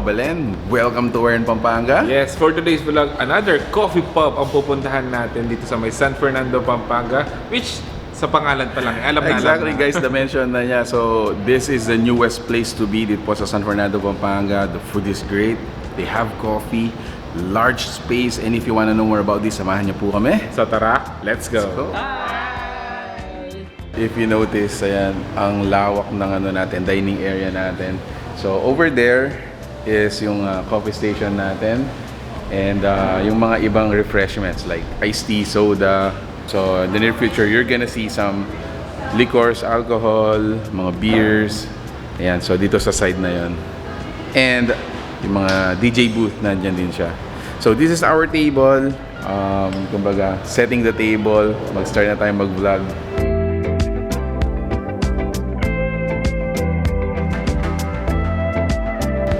Belen. Welcome to Pampanga. Yes, for today's vlog, another Koff'ipub ang pupuntahan natin dito sa may San Fernando, Pampanga, which sa pangalan pa lang, alam na Exactly alam na. guys, na-mention na niya. So, this is the newest place to be dito po sa San Fernando, Pampanga. The food is great. They have coffee, large space. And if you wanna know more about this, samahan niyo po kami. So tara, let's go. If you notice, ayan, ang lawak ng ano natin, dining area natin. So, over there is yung coffee station natin. And yung mga ibang refreshments like iced tea, soda. So, in the near future, you're gonna see some liquors, alcohol, mga beers. Ayan, so dito sa side na yon. And yung mga DJ booth, nandyan din siya. So, this is our table. Kumbaga, setting the table. Mag-start na tayo mag-vlog.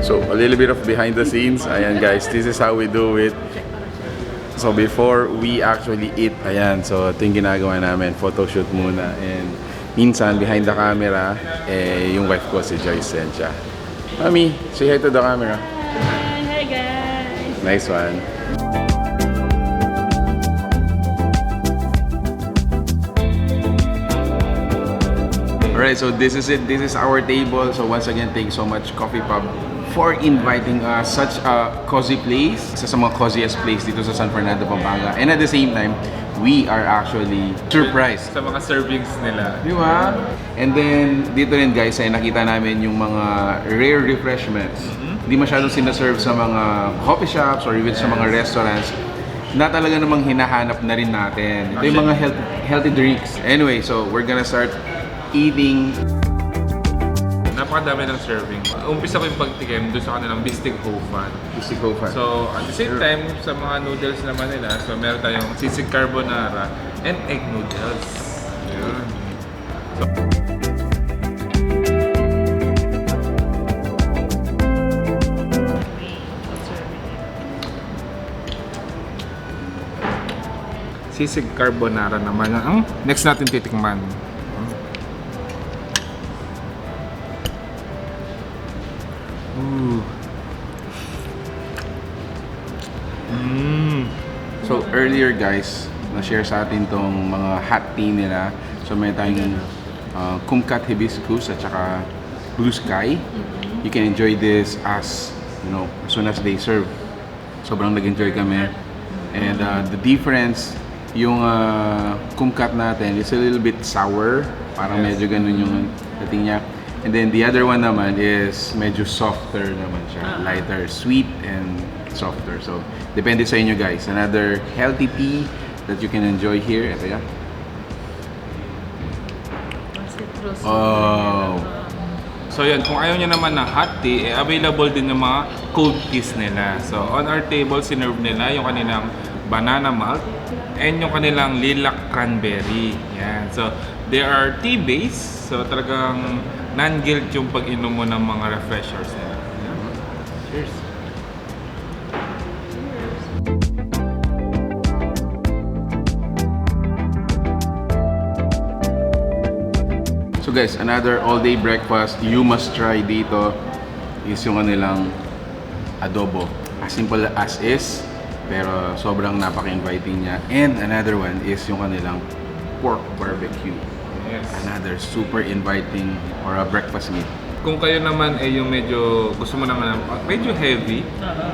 So, a little bit of behind the scenes. Ayan guys, this is how we do it. So, before we actually eat, ayan, so ito yung ginagawa namin, photoshoot muna. And minsan, behind the camera, yung wife ko si Joyce yan siya. Mami, say hi to the camera. Hi guys! Nice one. Alright, so this is it. This is our table. So once again, thank you so much, Koff'ipub, for inviting us such a cozy place. Isa sa mga coziest place dito sa San Fernando, Pampanga. And at the same time, we are actually surprised Sa mga servings nila. di ba? And then, dito rin guys, ay nakita namin yung mga rare refreshments. Hindi masyadong sinaserve sa mga coffee shops or even sa mga restaurants na talaga namang hinahanap na rin natin. Ito yung mga healthy drinks. Anyway, so we're gonna start eating. Napakadami ng serving. Umpisa ko yung pagtikim doon sa kanilang Bldg Hofan. Bldg Hofan. So, at the same time, sa mga noodles naman nila, so meron tayong sisig carbonara and egg noodles. Yun. So, sisig carbonara naman ang next natin titikman. Ooh. So earlier guys, na-share sa atin tong mga hot tea nila. So may tayong kumkat hibiscus at saka blue sky. You can enjoy this as, you know, as soon as they serve. Sobrang nag-enjoy kami. And the difference, yung kumkat natin is a little bit sour. Parang medyo ganun yung dating niya. And then the other one naman is medyo softer naman siya. Lighter, sweet and softer. So, depende sa inyo guys. Another healthy tea that you can enjoy here. Ito yan. Citrus. Oh. So yun, kung ayaw nyo naman ng hot tea, available din yung mga cold teas nila. So on our table, sinerve nila yung kanilang banana malt and yung kanilang lilac cranberry. Yan. So they are tea-based. So talagang non-guilt yung pag-inom mo ng mga refreshers nila. Yan. Cheers! So guys, another all-day breakfast you must try dito is yung kanilang adobo. As simple as is, pero sobrang napaka-inviting niya. And another one is yung kanilang pork barbecue. Yes. Another super inviting or a breakfast meat. Kung kayo naman ay yung medyo gusto mo naman medyo heavy,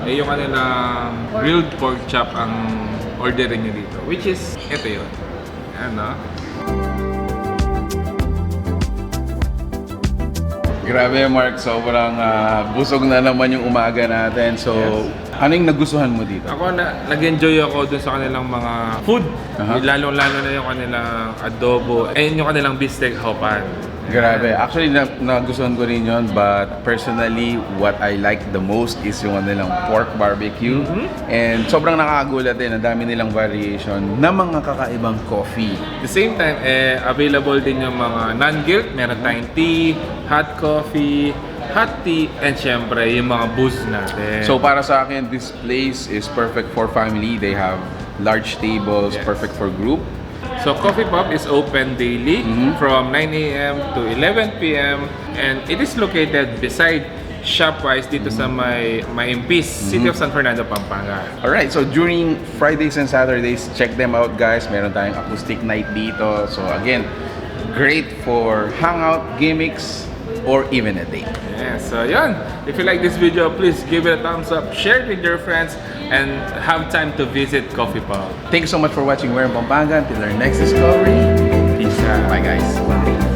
ay yung kanilang grilled pork chop ang orderin nyo dito. Which is, ito yun. Ano? Grabe Mark, sobrang busog na naman yung umaga natin. So, ano yung nagustuhan mo dito? Ako nag-enjoy ako dun sa kanilang mga food. Lalo-lalo na yung kanilang adobo and yung kanilang Bldg Hofan. Grabe. Actually, nagustuhan ko rin yun. But personally, what I like the most is yung nilang pork barbecue. And sobrang nakakagulat din. Ang dami nilang variation na mga kakaibang coffee. At the same time, available din yung mga non-guilt. Meron tayong tea, hot coffee, hot tea, and syempre yung mga booze natin. So para sa akin, this place is perfect for family. They have large tables, perfect for group. So Koff'ipub is open daily from 9 a.m. to 11 p.m. and it is located beside Shopwise dito sa Maimpis, City of San Fernando, Pampanga. Alright, so during Fridays and Saturdays, check them out guys. Meron tayong acoustic night dito. So again, great for hangout, gimmicks, or even a date. Yeah, so yun. If you like this video, please give it a thumbs up, share it with your friends, and have time to visit Koff'ipub. Thank you so much for watching We're in Pampanga. Until our next discovery. Peace out. Bye guys.